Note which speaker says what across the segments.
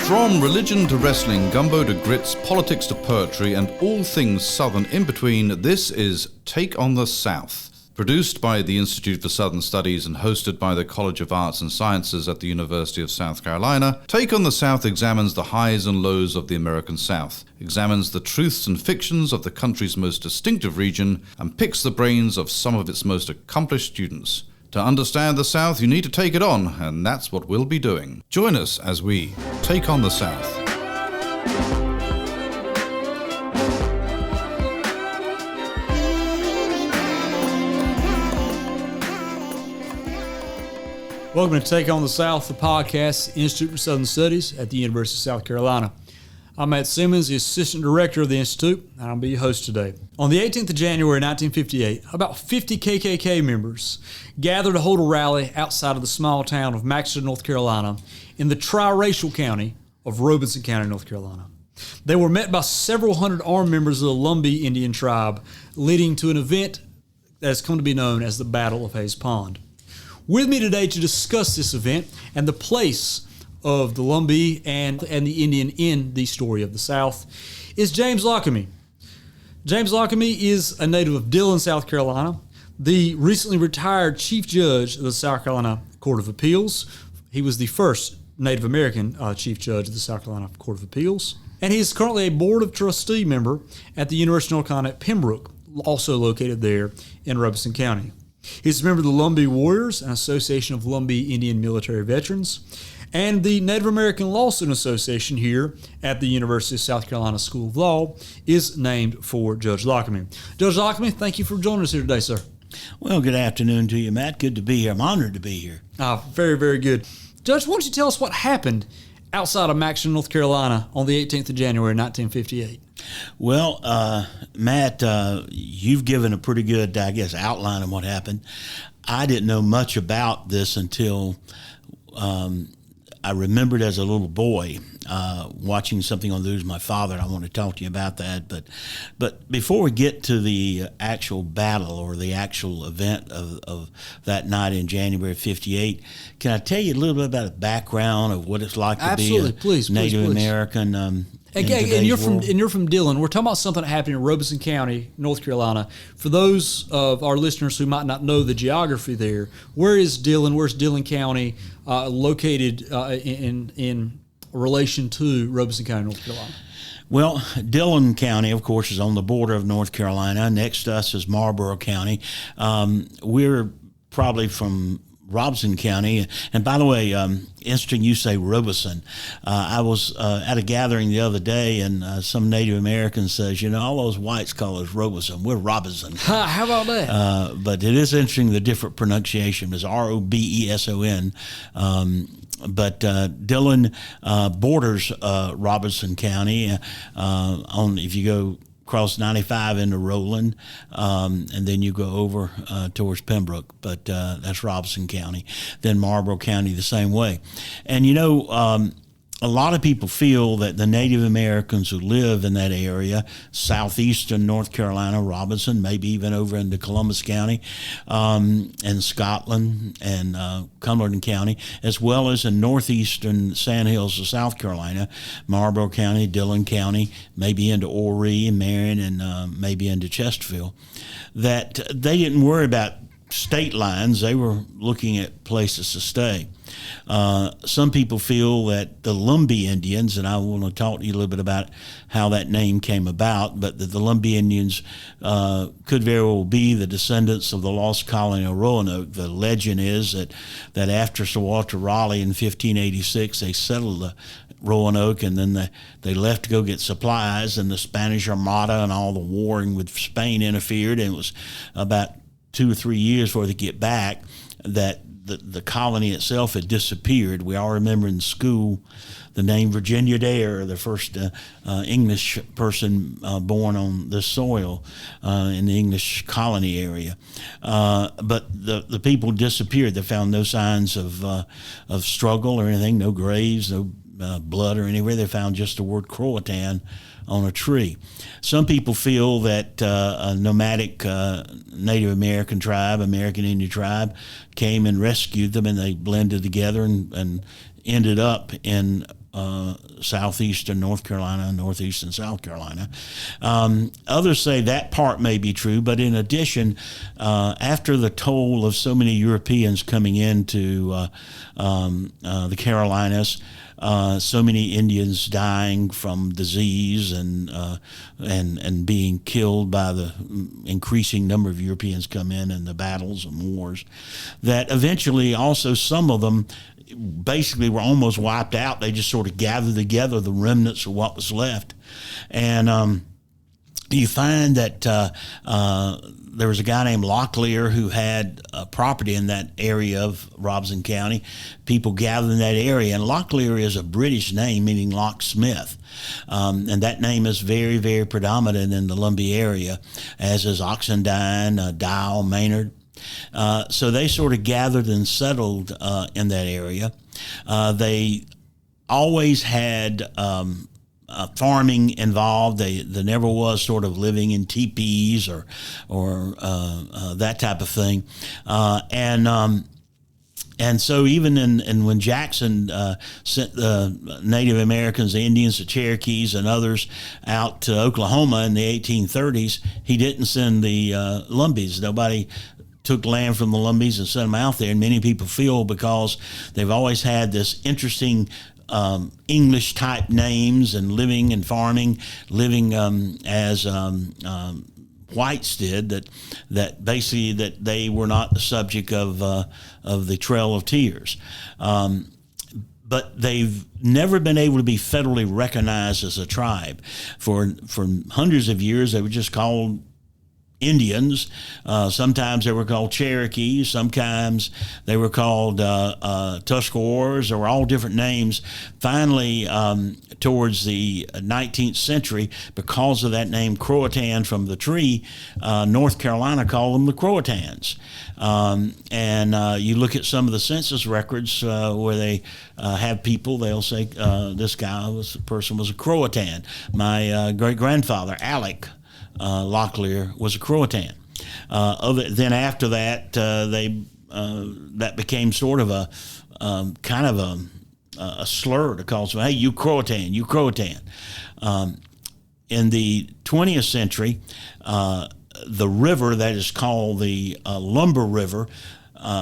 Speaker 1: From religion to wrestling, gumbo to grits, politics to poetry, and all things Southern in between, this is Take on the South. Produced by the Institute for Southern Studies and hosted by the College of Arts and Sciences at the University of South Carolina, Take on the South examines the highs and lows of the American South, examines the truths and fictions of the country's most distinctive region, and picks the brains of some of its most accomplished students. To understand the South, you need to take it on, and that's what we'll be doing. Join us as we take on the South.
Speaker 2: Welcome to Take on the South, the podcast, Institute for Southern Studies at the University of South Carolina. I'm Matt Simmons, the Assistant Director of the Institute, and I'll be your host today. On the 18th of January 1958, about 50 KKK members gathered to hold a rally outside of the small town of Maxton, North Carolina, in the triracial county of Robeson County, North Carolina. They were met by several hundred armed members of the Lumbee Indian tribe, leading to an event that has come to be known as the Battle of Hayes Pond. With me today to discuss this event and the place of the Lumbee and the Indian in the story of the South is James Lockemy. James Lockemy is a native of Dillon, South Carolina, the recently retired Chief Judge of the South Carolina Court of Appeals. He was the first Native American Chief Judge of the South Carolina Court of Appeals. And he is currently a Board of Trustee member at the University of North Carolina at Pembroke, also located there in Robeson County. He's a member of the Lumbee Warriors, an association of Lumbee Indian military veterans, and the Native American Law Student Association here at the University of South Carolina School of Law is named for Judge Lockemy. Judge Lockemy, thank you for joining us here today, sir.
Speaker 3: Well, good afternoon to you, Matt. Good to be here. I'm honored to be here.
Speaker 2: Very, very good. Judge, why don't you tell us what happened outside of Maxton, North Carolina on the 18th of January, 1958?
Speaker 3: Well, Matt, you've given a pretty good, outline of what happened. I didn't know much about this until I remembered as a little boy watching something on the news. My father, I want to talk to you about that. But before we get to the actual battle or the actual event of that night in January of 58, can I tell you a little bit about the background of what it's like to be a Native American?
Speaker 2: And you're from Dillon. We're talking about something that happened in Robeson County, North Carolina. For those of our listeners who might not know the geography there, where is Dillon? Where's Dillon County located in relation to Robeson County, North Carolina?
Speaker 3: Well, Dillon County, of course, is on the border of North Carolina. Next to us is Marlboro County. We're probably from Robeson County. And by the way, interesting you say Robeson. I was at a gathering the other day, and some Native American says, all those whites call us Robeson. We're Robinson.
Speaker 2: How about that?
Speaker 3: But it is interesting the different pronunciation is Robeson. But Dillon borders Robeson County. If you go across 95 into Rowland, and then you go over towards Pembroke, but that's Robeson County. Then Marlboro County the same way. And a lot of people feel that the Native Americans who live in that area, southeastern North Carolina, Robinson, maybe even over into Columbus County, and Scotland and Cumberland County, as well as in northeastern Sandhills of South Carolina, Marlboro County, Dillon County, maybe into Horry and Marion, and maybe into Chesterfield, that they didn't worry about state lines. They were looking at places to stay. Some people feel that the Lumbee Indians, and I want to talk to you a little bit about how that name came about, but that the Lumbee Indians could very well be the descendants of the lost colony of Roanoke. The legend is that after Sir Walter Raleigh in 1586, they settled Roanoke, and then they left to go get supplies, and the Spanish Armada and all the warring with Spain interfered, and it was about 2 or 3 years before they get back that the colony itself had disappeared. We all remember in school the name Virginia Dare, the first English person born on this soil in the English colony area. But the people disappeared. They found no signs of struggle or anything, no graves, no blood or anywhere. They found just the word Croatan on a tree. Some people feel that a nomadic Native American tribe, American Indian tribe, came and rescued them, and they blended together and ended up in southeastern North Carolina, northeastern South Carolina. Others say that part may be true, but in addition, after the toll of so many Europeans coming into the Carolinas, so many Indians dying from disease and being killed by the increasing number of Europeans come in the battles and wars, that eventually also some of them basically were almost wiped out. They just sort of gathered together the remnants of what was left. And you find that there was a guy named Locklear who had property in that area of Robeson County. People gathered in that area. And Locklear is a British name, meaning locksmith. And that name is very, very predominant in the Lumbee area, as is Oxendine, Dial, Maynard. So they sort of gathered and settled in that area. They always had farming involved. There never was sort of living in teepees or that type of thing. And so even when Jackson sent the Native Americans, the Indians, the Cherokees, and others out to Oklahoma in the 1830s, he didn't send the Lumbees. Nobody took land from the Lumbees and sent them out there. And many people feel because they've always had this interesting English type names and living and farming, living as whites did, that basically that they were not the subject of the Trail of Tears. But they've never been able to be federally recognized as a tribe. For hundreds of years, they were just called Indians. Sometimes they were called Cherokees. Sometimes they were called Tuscaroras. There were all different names. Finally, towards the 19th century, because of that name Croatan from the tree, North Carolina called them the Croatans. And you look at some of the census records where they have people, they'll say this person was a Croatan. My great-grandfather, Alec Locklear, was a Croatan. Then after that, that became sort of a kind of a slur to call someone, hey, you Croatan, you Croatan. In the 20th century, the river that is called the Lumber River,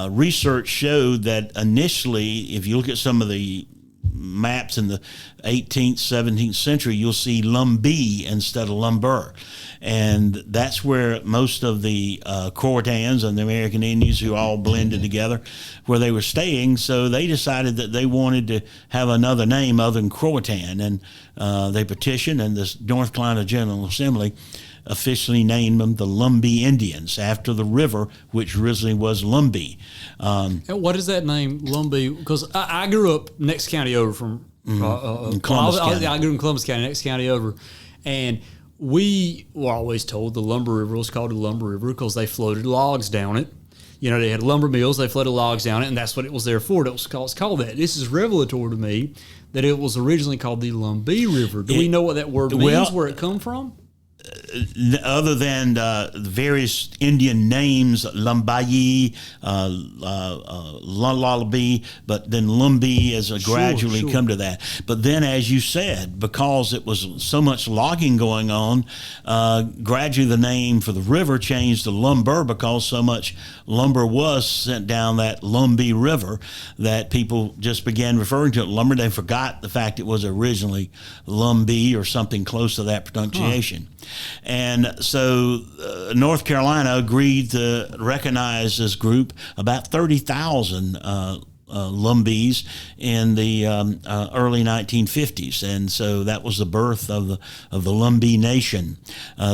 Speaker 3: research showed that initially, if you look at some of the maps in the 18th, 17th century, you'll see Lumbee instead of Lumber. And that's where most of the Croatans and the American Indians, who all blended together, where they were staying. So they decided that they wanted to have another name other than Croatan. And they petitioned, and the North Carolina General Assembly officially named them the Lumbee Indians, after the river, which originally was Lumbee.
Speaker 2: And what is that name, Lumbee? Because I grew up next county over from
Speaker 3: Columbus County.
Speaker 2: I grew in Columbus County, next county over, and we were always told the Lumber River was called the Lumber River because they floated logs down it. You know, they had lumber mills, they floated logs down it, and that's what it was there for. It's called that. This is revelatory to me that it was originally called the Lumbee River. Do we know what that word means, where it come from?
Speaker 3: Other than the various Indian names, Lumbayi, Lullaby, but then Lumbee has gradually come to that. But then, as you said, because it was so much logging going on, gradually the name for the river changed to Lumber, because so much lumber was sent down that Lumbee River that people just began referring to it lumber. They forgot the fact it was originally Lumbee or something close to that pronunciation. And so North Carolina agreed to recognize this group, about 30,000 Lumbees in the early 1950s, and so that was the birth of the Lumbee Nation.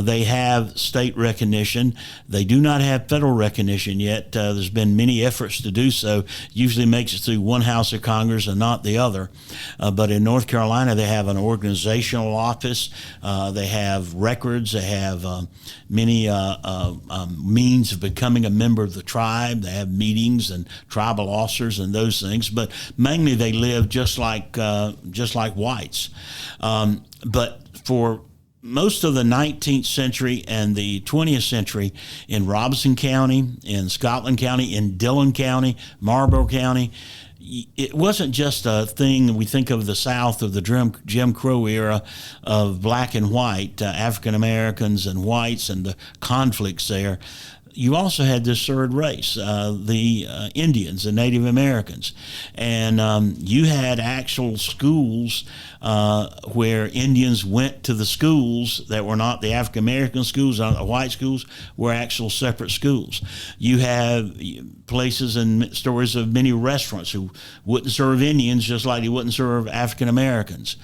Speaker 3: They have state recognition. They do not have federal recognition yet. There's been many efforts to do so. Usually makes it through one house of Congress and not the other. But in North Carolina, they have an organizational office. They have records. They have many means of becoming a member of the tribe. They have meetings and tribal officers and those things, but mainly they live just like whites. But for most of the 19th century and the 20th century, in Robeson County, in Scotland County, in Dillon County, Marlborough County, it wasn't just a thing we think of the South of the Jim Crow era of black and white, African Americans and whites and the conflicts there. You also had this third race, the Indians, the Native Americans. And you had actual schools where Indians went to the schools that were not the African American schools, not the white schools, were actual separate schools. You have places and stories of many restaurants who wouldn't serve Indians just like they wouldn't serve African Americans.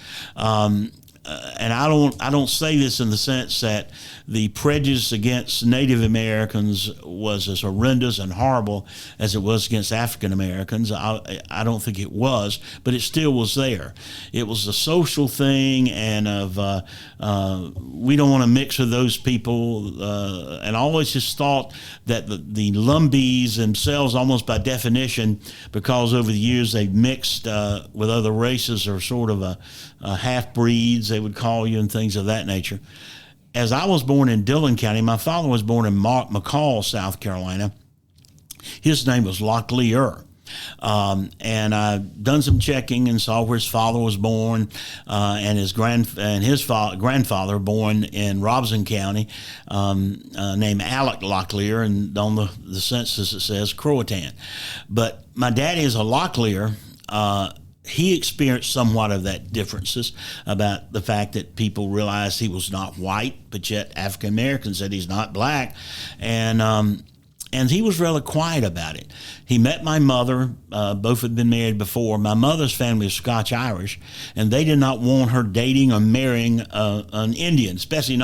Speaker 3: And I don't say this in the sense that the prejudice against Native Americans was as horrendous and horrible as it was against African Americans. I don't think it was, but it still was there. It was a social thing, and we don't want to mix with those people. And I always just thought that the Lumbees themselves, almost by definition, because over the years they've mixed with other races, are sort of a half-breeds, they would call you, and things of that nature. As I was born in Dillon County, my father was born in McCall, South Carolina. His name was Locklear. And I've done some checking and saw where his father was born, and his grandfather born in Robeson County, named Alec Locklear, and on the census it says Croatan. But my daddy is a Locklear. He experienced somewhat of that differences about the fact that people realized he was not white, but yet African Americans said he's not black, and he was rather quiet about it. He met my mother. Both had been married before. My mother's family is Scotch-Irish, and they did not want her dating or marrying an Indian, especially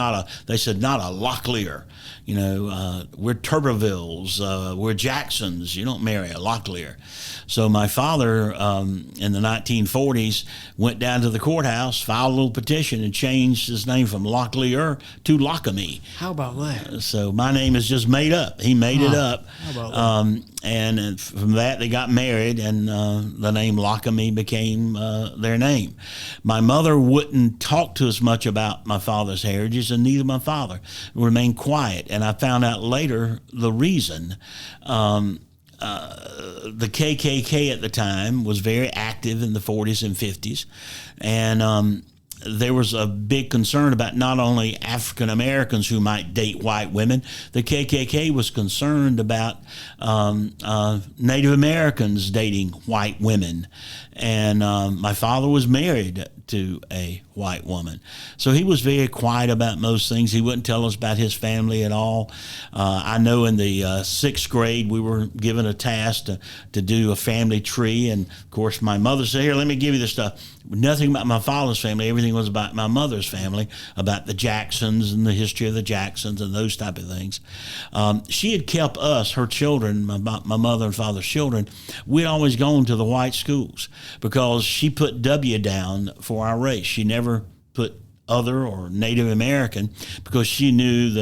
Speaker 3: they said not a Locklear. You know, we're Turbervilles, we're Jacksons. You don't marry a Locklear. So my father, in the 1940s, went down to the courthouse, filed a little petition, and changed his name from Locklear to Lockemy.
Speaker 2: How about that?
Speaker 3: So my name is just made up. He made it up.
Speaker 2: How about that?
Speaker 3: And from that, they got married, and the name Lockemy became their name. My mother wouldn't talk to us much about my father's heritage, and neither my father. Remained quiet. And I found out later the reason. The KKK at the time was very active in the 40s and 50s, and there was a big concern about not only African Americans who might date white women. The KKK was concerned about Native Americans dating white women, and my father was married to a white woman. So he was very quiet about most things. He wouldn't tell us about his family at all. I know in the sixth grade we were given a task to do a family tree, and of course my mother said, "Here, let me give you this stuff." Nothing about my father's family. Everything was about my mother's family, about the Jacksons and the history of the Jacksons and those type of things. She had kept us, her children, my mother and father's children, we'd always gone to the white schools because she put W down for our race. She never put other or Native American because she knew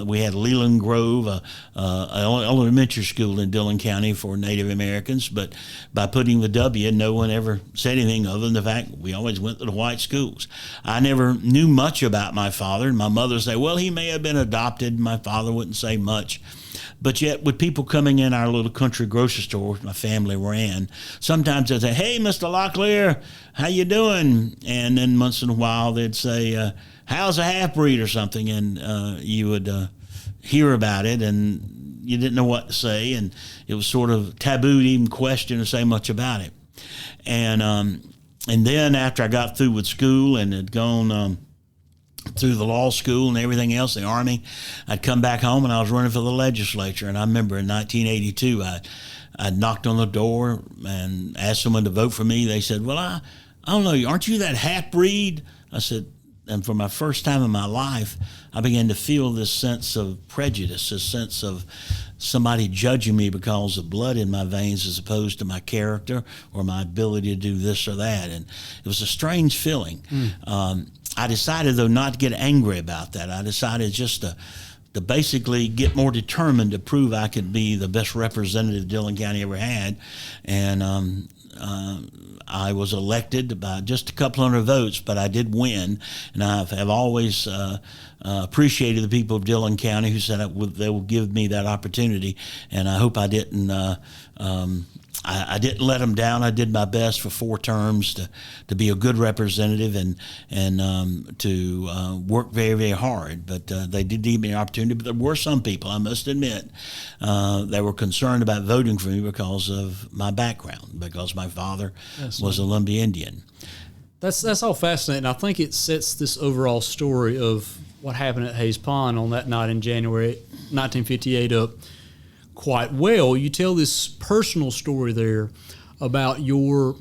Speaker 3: we had Leland Grove, an elementary school in Dillon County for Native Americans, but by putting the W, no one ever said anything other than the fact we always went to the white schools. I never knew much about my father, and my mother would say, well, he may have been adopted. My father wouldn't say much. But yet, with people coming in our little country grocery store, which my family were in, sometimes they'd say, "Hey, Mr. Locklear, how you doing?" And then once in a while, they'd say, "How's a half-breed?" or something, and you would hear about it, and you didn't know what to say, and it was sort of taboo to even question or say much about it. And then after I got through with school and had gone through the law school and everything else, the Army, I'd come back home and I was running for the legislature. And I remember in 1982, I knocked on the door and asked someone to vote for me. They said, "Well, I don't know, aren't you that half-breed?" I said, and for my first time in my life, I began to feel this sense of prejudice, this sense of somebody judging me because of blood in my veins as opposed to my character or my ability to do this or that. And it was a strange feeling. I decided, though, not to get angry about that. I decided just to basically get more determined to prove I could be the best representative Dillon County ever had. And I was elected by just a couple hundred votes, but I did win. And I have always appreciated the people of Dillon County who said they will give me that opportunity. And I hope I didn't I didn't let them down. I did my best for 4 terms to be a good representative and to work very, very hard. But they did give me an opportunity. But there were some people, I must admit, that were concerned about voting for me because of my background, because my father was a Lumbee Indian.
Speaker 2: That's all fascinating. I think it sets this overall story of what happened at Hayes Pond on that night in January 1958 up quite well. You tell this personal story there about your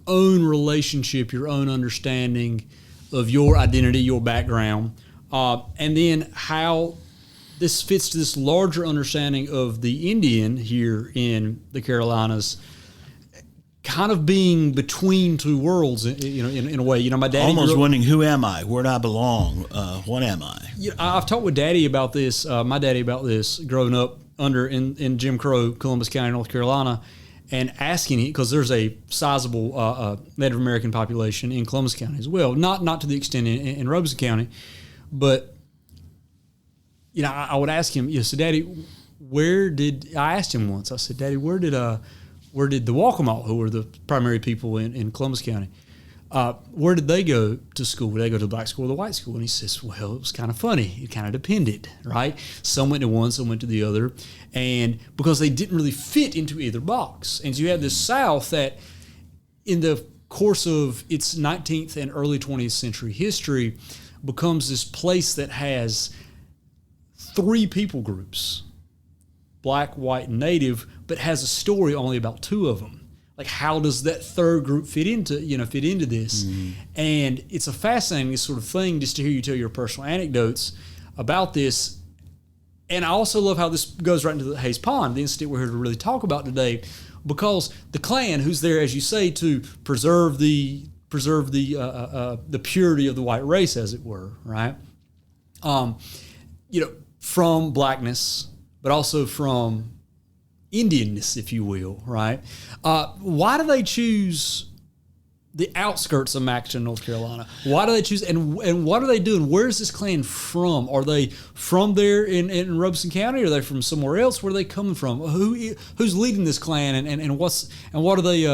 Speaker 2: own relationship, your own understanding of your identity, your background, and then how this fits to this larger understanding of the Indian here in the Carolinas, kind of being between two worlds, in a way. My daddy
Speaker 3: almost wondering, who am I? Where do I belong? What am I?
Speaker 2: I've talked with Daddy about this. My daddy about this growing up in Jim Crow, Columbus County, North Carolina, and asking it because there's a sizable Native American population in Columbus County as well. Not to the extent in Robeson County, but I would ask him. So Daddy, I asked him once. I said, Daddy, where did the Walkamaw, who were the primary people in Columbus County, where did they go to school? Did they go to the black school or the white school? And he says, well, it was kind of funny. It kind of depended, right? Some went to one, some went to the other. And because they didn't really fit into either box. And so you had this South that in the course of its 19th and early 20th century history becomes this place that has 3 people groups, black, white, and native, but has a story only about 2 of them. Like, how does that third group fit into this? Mm-hmm. And it's a fascinating sort of thing just to hear you tell your personal anecdotes about this. And I also love how this goes right into the Hayes Pond, the incident we're here to really talk about today, because the Klan, who's there, as you say, to preserve the purity of the white race, as it were, right? From blackness, but also from Indianness, if you will, right? Why do they choose the outskirts of Maxton, North Carolina? Why do they choose, and what are they doing? Where is this Klan from? Are they from there in Robeson County? Or are they from somewhere else? Where are they coming from? Who's leading this Klan, and what do they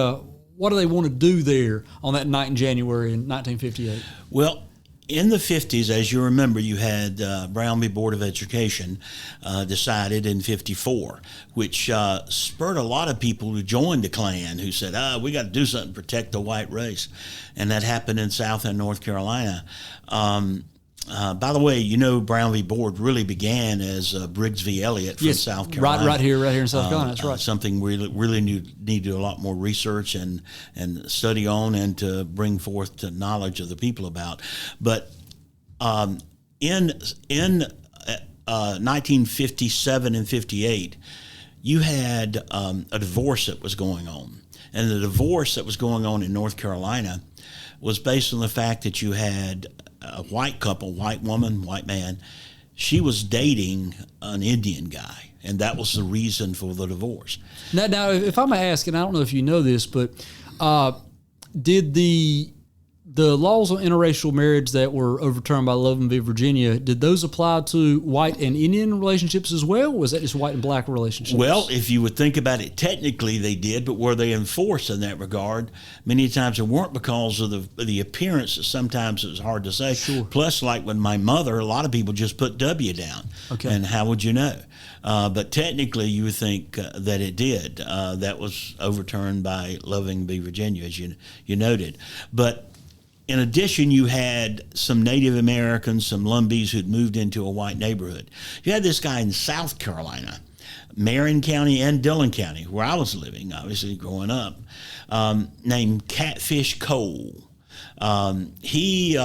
Speaker 2: want to do there on that night in January in 1958?
Speaker 3: Well, in the 50s, as you remember, you had Brown v. Board of Education decided in 54, which spurred a lot of people to join the Klan who said, we got to do something to protect the white race. And that happened in South and North Carolina. By the way, Brown v. Board really began as Briggs v. Elliott from South Carolina.
Speaker 2: Right here in South Carolina, that's right.
Speaker 3: Something we really need to do a lot more research and study on, and to bring forth to knowledge of the people about. But in 1957 and 58, you had a divorce that was going on. And the divorce that was going on in North Carolina was based on the fact that you had a white couple, white woman, white man. She was dating an Indian guy, and that was the reason for the divorce.
Speaker 2: Now, if I may ask, and I don't know if you know this, but did the laws on interracial marriage that were overturned by Lumbee v. Virginia, did those apply to white and Indian relationships as well, or was that just white and black relationships?
Speaker 3: Well, if you would think about it, technically they did, but were they enforced in that regard? Many times they weren't, because of the appearance. Sometimes it was hard to say.
Speaker 2: Sure.
Speaker 3: Plus, like with my mother, a lot of people just put W down.
Speaker 2: Okay.
Speaker 3: And how would you know? But technically, you would think that it did. That was overturned by Lumbee v. Virginia, as you noted. But in addition, you had some Native Americans, some Lumbees who'd moved into a white neighborhood. You had this guy in South Carolina, Marion County and Dillon County, where I was living, obviously, growing up, named Catfish Cole. He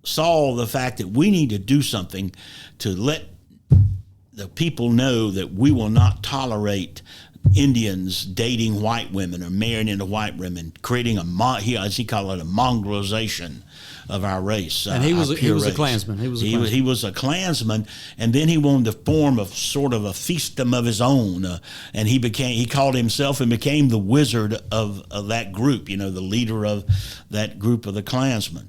Speaker 3: saw the fact that we need to do something to let the people know that we will not tolerate Indians dating white women or marrying into white women, creating as he called it, a mongrelization of our race.
Speaker 2: And he was a Klansman.
Speaker 3: He was a Klansman, and then he wanted to form a sort of a fiefdom of his own, and he called himself and became the wizard of that group. The leader of that group of the Klansmen.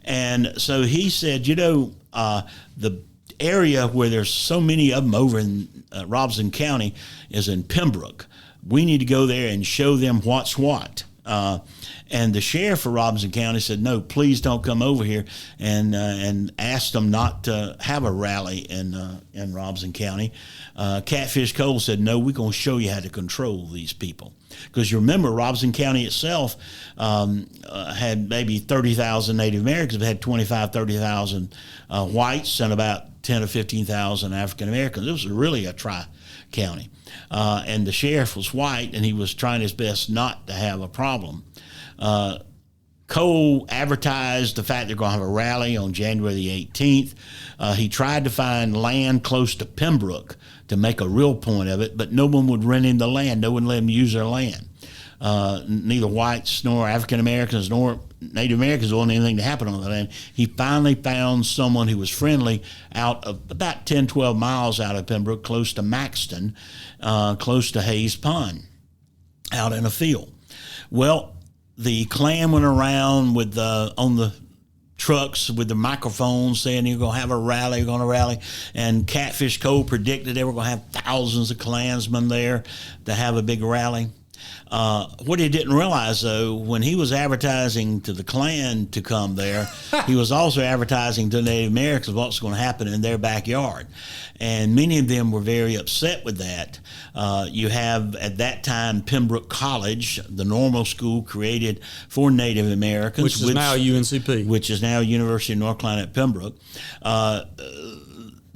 Speaker 3: And so he said, the area where there's so many of them over in Robeson County is in Pembroke. We need to go there and show them what's what. And the sheriff of Robeson County said, no, please don't come over here, and asked them not to have a rally in Robeson County. Catfish Cole said, no, we're going to show you how to control these people. Because you remember, Robeson County itself had maybe 30,000 Native Americans, but had 25, 30,000 whites and about 10 or 15,000 African Americans. It was really a tri-county. And the sheriff was white, and he was trying his best not to have a problem. Cole advertised the fact they're going to have a rally on January the 18th. He tried to find land close to Pembroke to make a real point of it, but no one would rent him the land. No one let him use their land. Neither whites nor African Americans nor Native Americans wanted anything to happen on the land. He finally found someone who was friendly out of about 10, 12 miles out of Pembroke, close to Maxton, close to Hayes Pond, out in a field. Well, the Klan went around with on the trucks with the microphones saying you're going to have a rally, you're going to rally. And Catfish Cole predicted they were going to have thousands of Klansmen there to have a big rally. What he didn't realize, though, when he was advertising to the Klan to come there, he was also advertising to Native Americans what's going to happen in their backyard. And many of them were very upset with that. You have, at that time, Pembroke College, the normal school created for Native Americans.
Speaker 2: Which is now UNCP.
Speaker 3: Which is now University of North Carolina at Pembroke.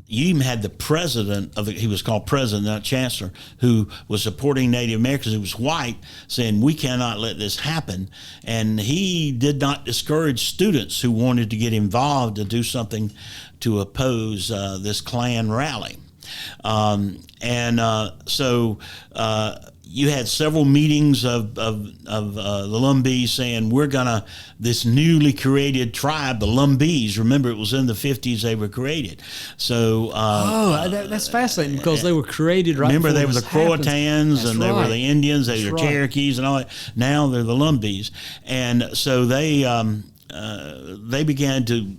Speaker 3: You even had the president he was called president, not chancellor, who was supporting Native Americans, who was white, saying, we cannot let this happen. And he did not discourage students who wanted to get involved to do something to oppose this Klan rally. So you had several meetings of the Lumbee saying, we're going to, this newly created tribe, the Lumbees, remember it was in the 50s they were created. So
Speaker 2: that's fascinating because they were created right
Speaker 3: remember,
Speaker 2: before
Speaker 3: they were the Croatans and they were the Indians, they were Cherokees and all that. Now they're the Lumbees. And so they began to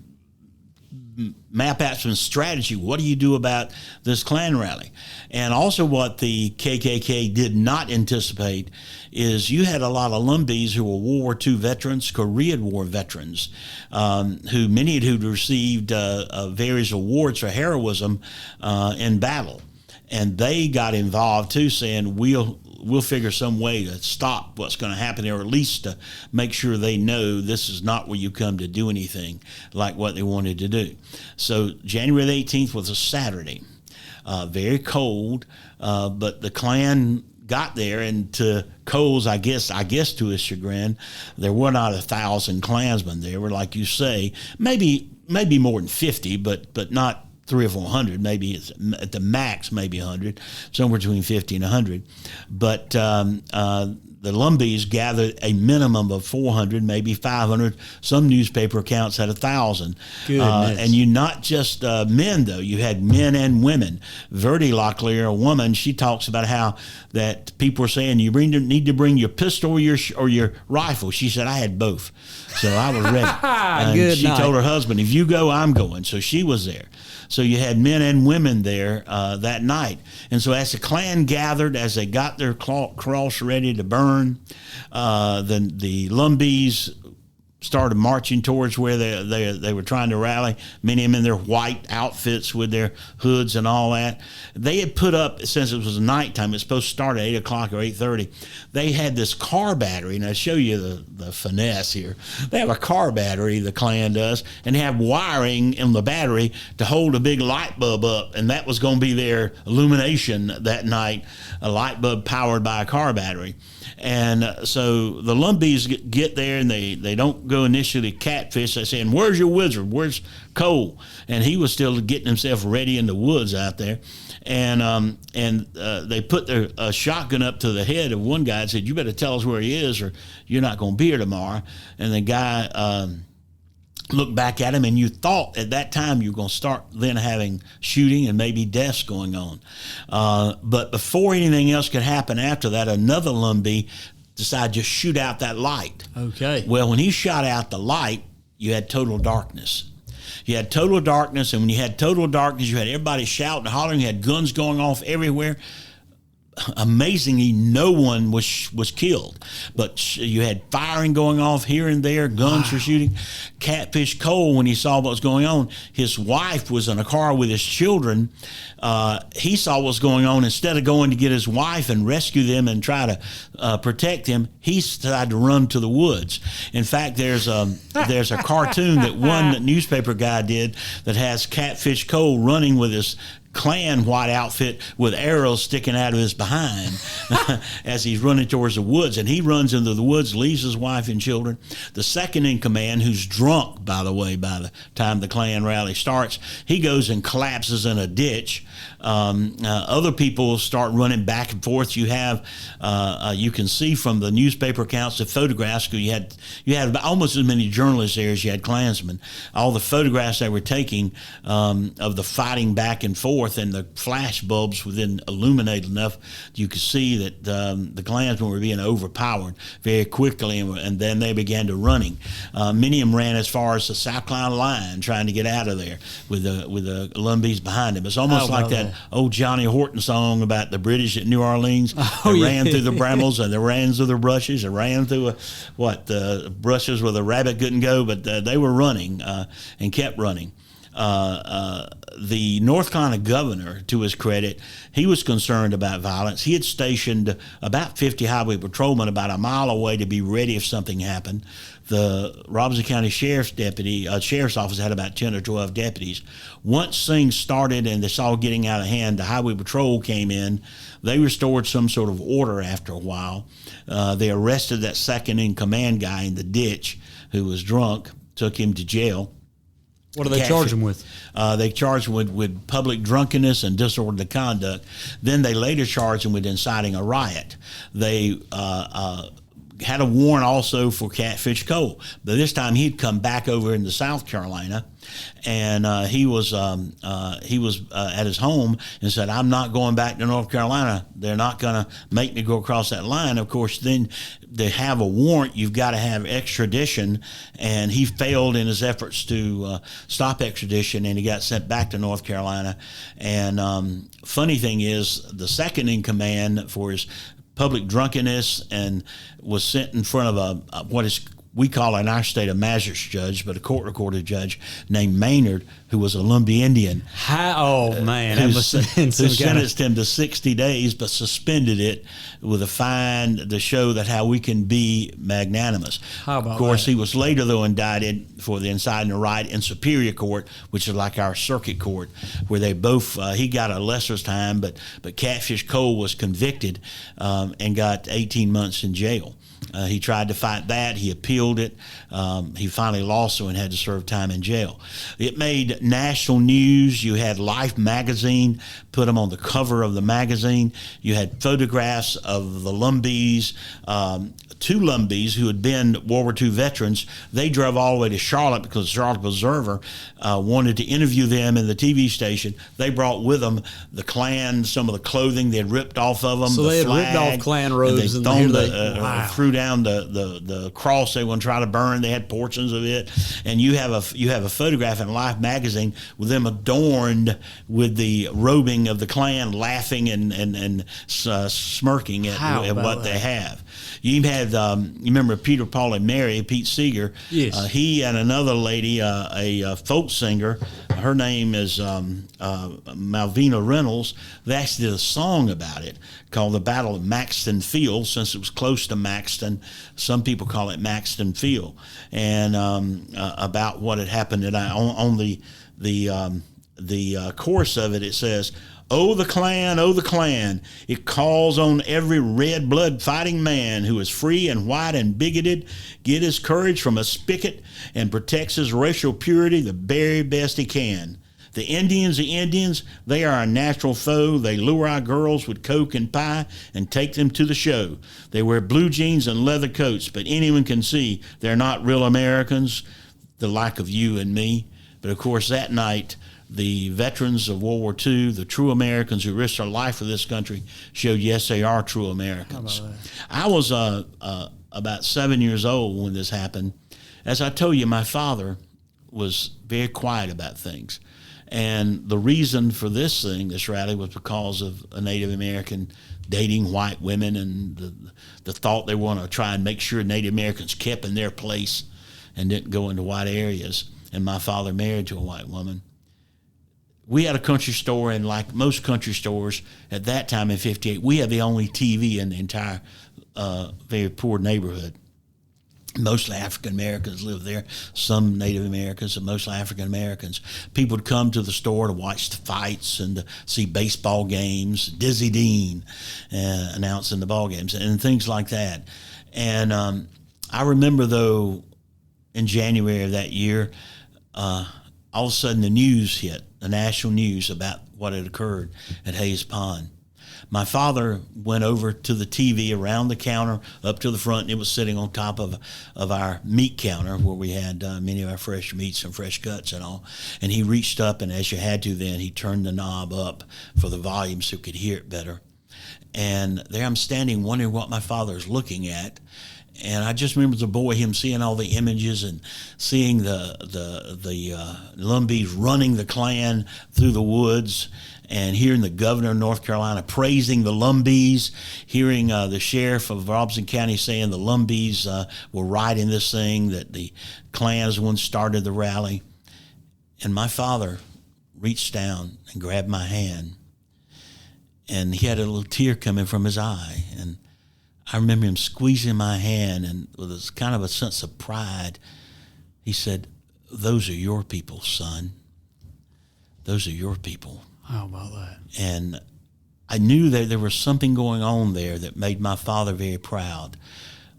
Speaker 3: map out some strategy. What do you do about this Klan rally? And also what the KKK did not anticipate is you had a lot of Lumbees who were World War II veterans, Korean War veterans, many who'd received various awards for heroism in battle. And they got involved too, saying we'll figure some way to stop what's going to happen there, or at least to make sure they know this is not where you come to do anything like what they wanted to do. So January the 18th was a Saturday, very cold, but the Klan got there, and to Cole's, I guess to his chagrin, there were not 1,000 Klansmen. There were, like you say, maybe more than 50, but not 300 or 400, maybe it's at the max, maybe 100, somewhere between 50 and 100. But the Lumbees gathered a minimum of 400, maybe 500. Some newspaper accounts had 1,000. And you not just men, though. You had men and women. Verdi Locklear, a woman, she talks about how that people were saying you need to bring your pistol or your rifle. She said, I had both. So I was ready. And she told her husband, if you go, I'm going. So she was there. So you had men and women there that night. And so as the Klan gathered, as they got their cross ready to burn, the Lumbees started marching towards where they were trying to rally, many of them in their white outfits with their hoods and all that. They had put up, since it was nighttime, it's supposed to start at 8 o'clock or 8:30, they had this car battery, and I'll show you the finesse here. They have a car battery, the Klan does, and they have wiring in the battery to hold a big light bulb up, and that was going to be their illumination that night, a light bulb powered by a car battery. And so the Lumbees get there, and they don't go initially catfish. They're saying, where's your wizard? Where's Cole? And he was still getting himself ready in the woods out there. And they put their shotgun up to the head of one guy and said, you better tell us where he is or you're not going to be here tomorrow. And the guy looked back at him, and you thought at that time you were going to start then having shooting and maybe deaths going on. But before anything else could happen after that, another Lumbee decided to shoot out that light.
Speaker 2: Okay.
Speaker 3: Well, when he shot out the light, you had total darkness. You had total darkness, and when you had total darkness, you had everybody shouting and hollering. You had guns going off everywhere. Amazingly, no one was killed, but you had firing going off here and there. Guns were shooting. Catfish Cole, when he saw what was going on, his wife was in a car with his children. He saw what was going on. Instead of going to get his wife and rescue them and try to protect them, he decided to run to the woods. In fact, there's a cartoon that one newspaper guy did that has Catfish Cole running with his Klan white outfit with arrows sticking out of his behind as he's running towards the woods. And he runs into the woods, leaves his wife and children. The second in command, who's drunk, by the way, by the time the Klan rally starts, he goes and collapses in a ditch. Other people start running back and forth. You have, you can see from the newspaper accounts, the photographs, you had almost as many journalists there as you had Klansmen. All the photographs they were taking of the fighting back and forth, and the flash bulbs within illuminated enough you could see that the Klansmen were being overpowered very quickly, and then they began to running. Many of them ran as far as the South Carolina line, trying to get out of there with the Lumbees behind them. It's almost like that old Johnny Horton song about the British at New Orleans. They ran through the brambles, and they ran through the brushes, and ran through the brushes where the rabbit couldn't go, but they were running and kept running. The North Carolina governor, to his credit, he was concerned about violence. He had stationed about 50 highway patrolmen about a mile away to be ready if something happened. The Robeson County Sheriff's Office had about 10 or 12 deputies. Once things started and they saw getting out of hand, the highway patrol came in. They restored some sort of order after a while. They arrested that second in command guy in the ditch who was drunk, took him to jail.
Speaker 2: What do they charge him with?
Speaker 3: They charged him with public drunkenness and disorderly conduct. Then they later charged him with inciting a riot. They had a warrant also for Catfish Cole, but this time he'd come back over into South Carolina, and he was at his home and said, "I'm not going back to North Carolina. They're not going to make me go across that line." Of course, then they have a warrant. You've got to have extradition, and he failed in his efforts to stop extradition, and he got sent back to North Carolina. And funny thing is, the second in command for his public drunkenness and was sent in front of what is we call in our state a magistrate's judge, but a court-recorded judge named Maynard, who was a Lumbee Indian.
Speaker 2: Oh, man. That must have been
Speaker 3: who sentenced him to 60 days, but suspended it with a fine to show that how we can be magnanimous.
Speaker 2: How about
Speaker 3: Of course,
Speaker 2: that?
Speaker 3: he was later, though, indicted for the inciting a riot in Superior Court, which is like our circuit court, where they both, he got a lesser time, but Catfish Cole was convicted and got 18 months in jail. He tried to fight that. He appealed it. He finally lost, so and had to serve time in jail. It made national news. You had Life magazine put him on the cover of the magazine. You had photographs of the Lumbees. Two Lumbees who had been World War II veterans. They drove all the way to Charlotte because the Charlotte Observer wanted to interview them in the TV station. They brought with them the Klan, some of the clothing they had ripped off of them.
Speaker 2: So
Speaker 3: the
Speaker 2: they had
Speaker 3: flag,
Speaker 2: ripped off Klan robes
Speaker 3: and they threw down the cross they want to try to burn. They had portions of it, and you have a photograph in Life magazine with them adorned with the robing of the Klan, laughing and smirking at what they have. You had, you remember Peter, Paul, and Mary, Pete Seeger.
Speaker 2: Yes.
Speaker 3: He and another lady, a folk singer, her name is Malvina Reynolds. They actually did a song about it called The Battle of Maxton Field, since it was close to Maxton. Some people call it Maxton Field. And about what had happened. And on the chorus of it, it says, "Oh, the Klan, it calls on every red blood fighting man who is free and white and bigoted, get his courage from a spigot and protects his racial purity the very best he can. The Indians, they are our natural foe. They lure our girls with coke and pie and take them to the show. They wear blue jeans and leather coats, but anyone can see they're not real Americans, the like of you and me." But of course, that night, the veterans of World War II, the true Americans who risked their life for this country, showed, yes, they are true Americans. I was about 7 years old when this happened. As I told you, my father was very quiet about things. And the reason for this rally, was because of a Native American dating white women and the thought they want to try and make sure Native Americans kept in their place and didn't go into white areas. And my father married to a white woman. We had a country store, and like most country stores at that time in 58, we had the only TV in the entire very poor neighborhood. Mostly African Americans lived there, some Native Americans, and mostly African Americans. People would come to the store to watch the fights and to see baseball games, Dizzy Dean announcing the ball games and things like that. And I remember, though, in January of that year, all of a sudden the news hit, the national news about what had occurred at Hayes Pond. My father went over to the TV around the counter up to the front, and it was sitting on top of our meat counter where we had many of our fresh meats and fresh cuts and all. And he reached up, and as you had to then, he turned the knob up for the volume so we could hear it better. And there I'm standing wondering what my father's looking at. And I just remember as a boy, him seeing all the images and seeing the Lumbees running the Klan through the woods, and hearing the governor of North Carolina praising the Lumbees, hearing the sheriff of Robeson County saying the Lumbees were right in this thing, that the Klan is the one who started the rally. And my father reached down and grabbed my hand, and he had a little tear coming from his eye. And I remember him squeezing my hand, and with a kind of a sense of pride, he said, "Those are your people, son. Those are your people."
Speaker 2: How about that?
Speaker 3: And I knew that there was something going on there that made my father very proud.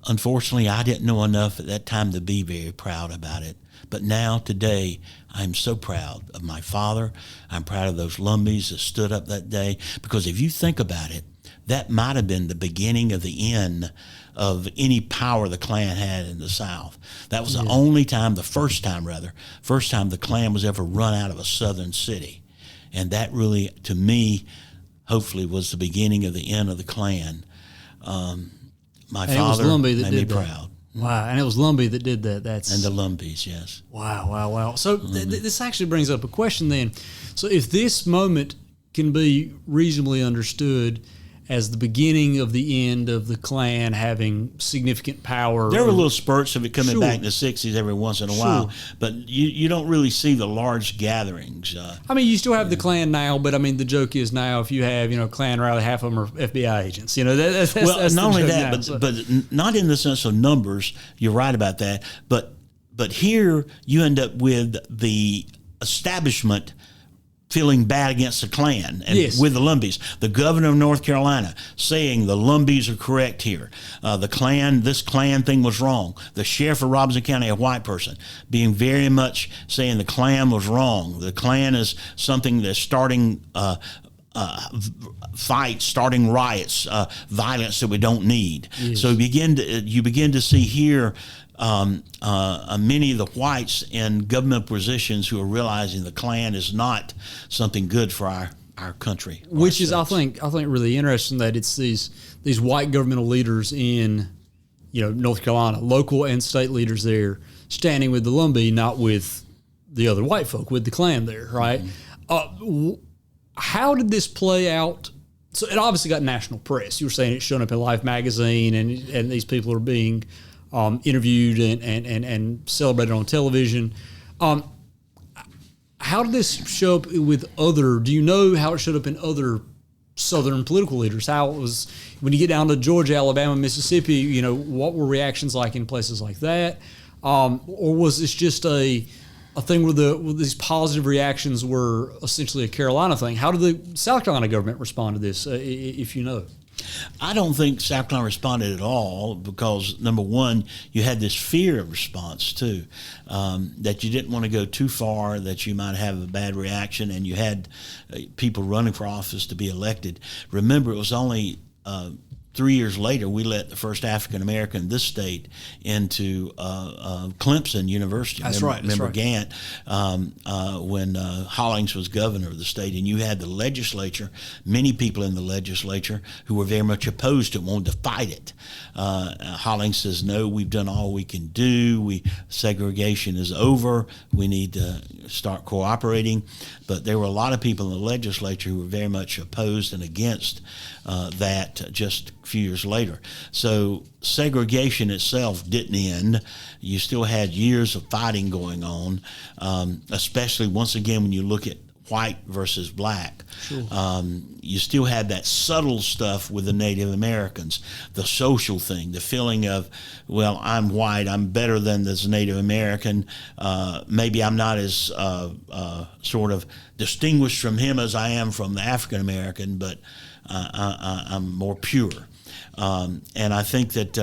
Speaker 3: Unfortunately, I didn't know enough at that time to be very proud about it. But now, today, I'm so proud of my father. I'm proud of those Lumbees that stood up that day. Because if you think about it, that might have been the beginning of the end of any power the Klan had in the South. That was the first time the Klan was ever run out of a southern city. And that really, to me, hopefully was the beginning of the end of the Klan. My father made me proud.
Speaker 2: Wow, and it was Lumbee that did that.
Speaker 3: And the Lumbees, yes.
Speaker 2: Wow. So this actually brings up a question then. So if this moment can be reasonably understood as the beginning of the end of the Klan having significant power.
Speaker 3: There were little spurts of it coming back in the 60s every once in a while, but you don't really see the large gatherings.
Speaker 2: I mean, you still have the Klan now, but I mean, the joke is now if you have, Klan rally, half of them are FBI agents. That's
Speaker 3: not only that, but not in the sense of numbers. You're right about that. But here you end up with the establishment feeling bad against the Klan and with the Lumbees. The governor of North Carolina saying the Lumbees are correct here. This Klan thing was wrong. The sheriff of Robeson County, a white person, being very much saying the Klan was wrong. The Klan is something that's starting fights, starting riots, violence that we don't need. Yes. So you begin to see here many of the whites in government positions who are realizing the Klan is not something good for our country.
Speaker 2: Which is, I think, really interesting that it's these white governmental leaders in, North Carolina, local and state leaders there, standing with the Lumbee, not with the other white folk, with the Klan there, right? Mm-hmm. How did this play out? So it obviously got national press. You were saying it's shown up in Life magazine, and these people are being interviewed and celebrated on television. How did this show up with do you know how it showed up in other Southern political leaders? How it was, when you get down to Georgia, Alabama, Mississippi, what were reactions like in places like that? Or was this just a thing where these positive reactions were essentially a Carolina thing? How did the South Carolina government respond to this, if you know?
Speaker 3: I don't think South Carolina responded at all because, number one, you had this fear of response, too, that you didn't want to go too far, that you might have a bad reaction, and you had people running for office to be elected. Remember, it was only 3 years later, we let the first African American in this state into Clemson University.
Speaker 2: That's right.
Speaker 3: Remember Gant when Hollings was governor of the state, and you had the legislature, many people in the legislature who were very much opposed to it, wanted to fight it. Hollings says, no, we've done all we can do. Segregation is over. We need to start cooperating. But there were a lot of people in the legislature who were very much opposed and against that just a few years later. So segregation itself didn't end. You still had years of fighting going on, especially once again when you look at white versus black.
Speaker 2: Sure.
Speaker 3: You still had that subtle stuff with the Native Americans, the social thing, the feeling of, well, I'm white, I'm better than this Native American. Maybe I'm not as sort of distinguished from him as I am from the African American, but I'm more pure. And I think that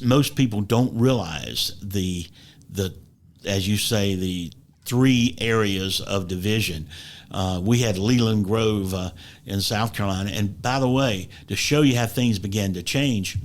Speaker 3: most people don't realize the as you say, the three areas of division. We had Leland Grove in South Carolina. And by the way, to show you how things began to change,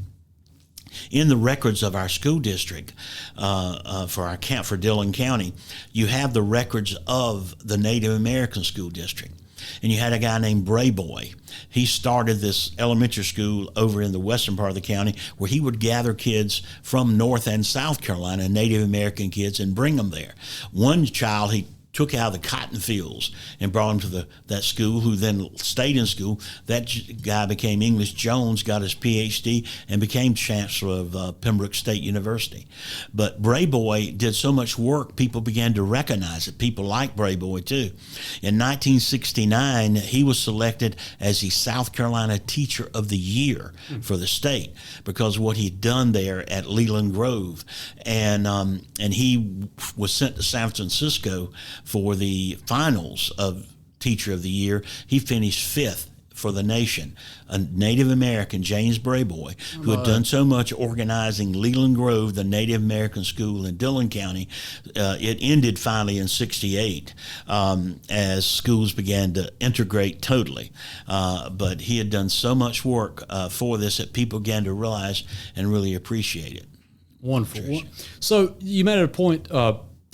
Speaker 3: in the records of our school district for Dillon County, you have the records of the Native American school district. And you had a guy named Brayboy. He started this elementary school over in the western part of the county where he would gather kids from North and South Carolina, Native American kids, and bring them there. One child he took out of the cotton fields and brought him to that school, who then stayed in school. That guy became English Jones, got his Ph.D., and became chancellor of Pembroke State University. But Brayboy did so much work, people began to recognize it. People liked Brayboy, too. In 1969, he was selected as the South Carolina Teacher of the Year for the state because of what he'd done there at Leland Grove. And he was sent to San Francisco for the finals of Teacher of the Year. He finished 5th for the nation. A Native American, James Brayboy, who had done so much organizing Leland Grove, the Native American school in Dillon County. It ended finally in 68 as schools began to integrate totally. But he had done so much work for this that people began to realize and really appreciate it.
Speaker 2: Wonderful. So you made a point,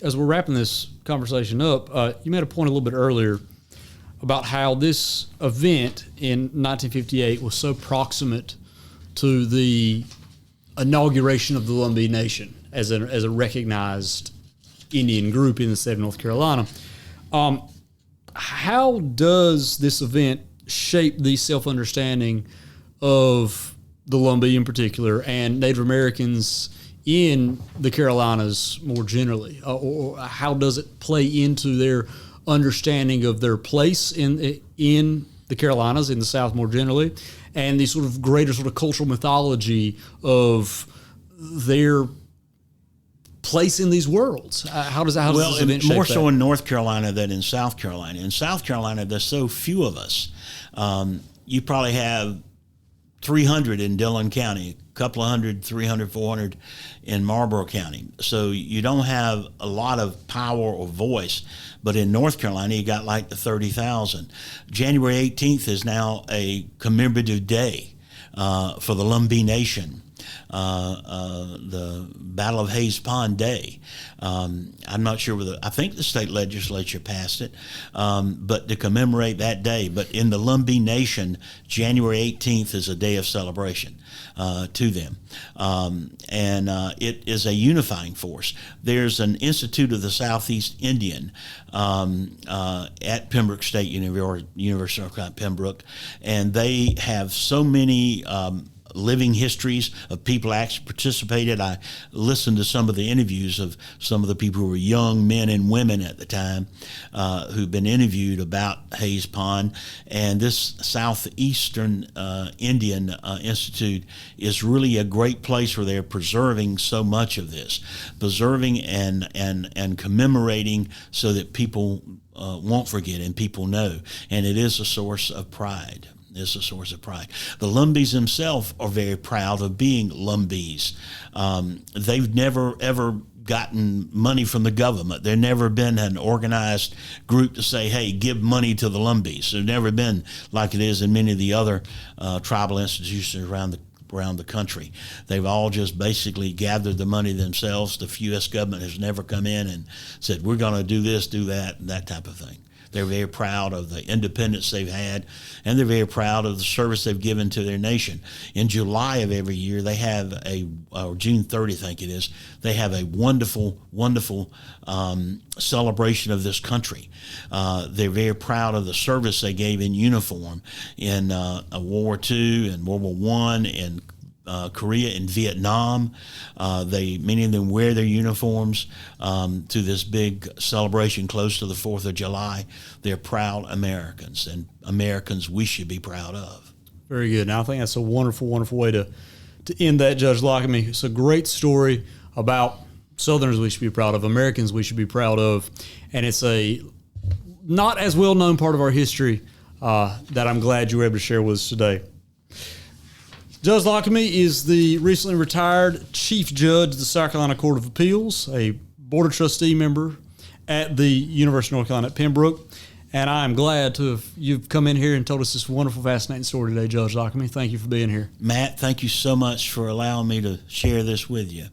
Speaker 2: as we're wrapping this conversation up, you made a point a little bit earlier about how this event in 1958 was so proximate to the inauguration of the Lumbee Nation as a recognized Indian group in the state of North Carolina. How does this event shape the self-understanding of the Lumbee in particular and Native Americans in the Carolinas more generally, or how does it play into their understanding of their place in the Carolinas, in the South more generally, and the sort of greater sort of cultural mythology of their place in these worlds? How does this event shape
Speaker 3: more
Speaker 2: that?
Speaker 3: so in North Carolina than in South Carolina. In South Carolina, there's so few of us. You probably have 300 in Dillon County, a couple of hundred, 300, 400 in Marlboro County. So you don't have a lot of power or voice. But in North Carolina, you got like the 30,000. January 18th is now a commemorative day for the Lumbee Nation. The Battle of Hayes Pond Day. I'm not sure whether, I think the state legislature passed it, but to commemorate that day. But in the Lumbee Nation, January 18th is a day of celebration to them. And it is a unifying force. There's an Institute of the Southeast Indian at Pembroke State University of North Carolina, Pembroke, and they have so many living histories of people actually participated. I listened to some of the interviews of some of the people who were young men and women at the time who've been interviewed about Hayes Pond. And this Southeastern Indian Institute is really a great place where they're preserving so much of this, preserving and commemorating so that people won't forget and people know. And it is a source of pride. Is a source of pride. The Lumbees themselves are very proud of being Lumbees. They've never, ever gotten money from the government. There's never been an organized group to say, hey, give money to the Lumbees. There's never been like it is in many of the other tribal institutions around the country. They've all just basically gathered the money themselves. The U.S. government has never come in and said, we're going to do this, do that, and that type of thing. They're very proud of the independence they've had, and they're very proud of the service they've given to their nation. In July of every year, they have or June 30th, I think it is, they have a wonderful, wonderful celebration of this country. They're very proud of the service they gave in uniform in World War II and World War I and Korea and Vietnam. Many of them wear their uniforms to this big celebration close to the 4th of July. They're proud Americans, and Americans we should be proud of.
Speaker 2: Very good. Now, I think that's a wonderful, wonderful way to end that, Judge Lockemy. It's a great story about Southerners we should be proud of, Americans we should be proud of, and it's a not as well-known part of our history that I'm glad you were able to share with us today. Judge Lockemy is the recently retired Chief Judge of the South Carolina Court of Appeals, a Board of Trustee member at the University of North Carolina at Pembroke. And I am glad you've come in here and told us this wonderful, fascinating story today, Judge Lockemy. Thank you for being here.
Speaker 3: Matt, thank you so much for allowing me to share this with you.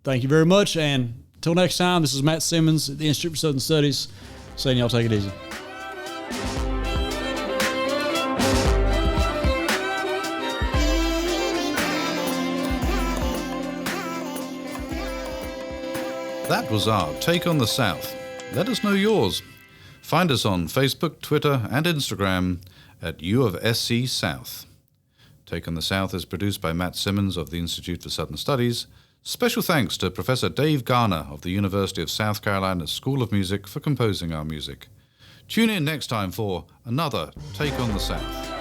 Speaker 2: Thank you very much. And until next time, this is Matt Simmons at the Institute for Southern Studies saying y'all take it easy.
Speaker 1: That was our Take on the South. Let us know yours. Find us on Facebook, Twitter, and Instagram at U of SC South. Take on the South is produced by Matt Simmons of the Institute for Southern Studies. Special thanks to Professor Dave Garner of the University of South Carolina School of Music for composing our music. Tune in next time for another Take on the South.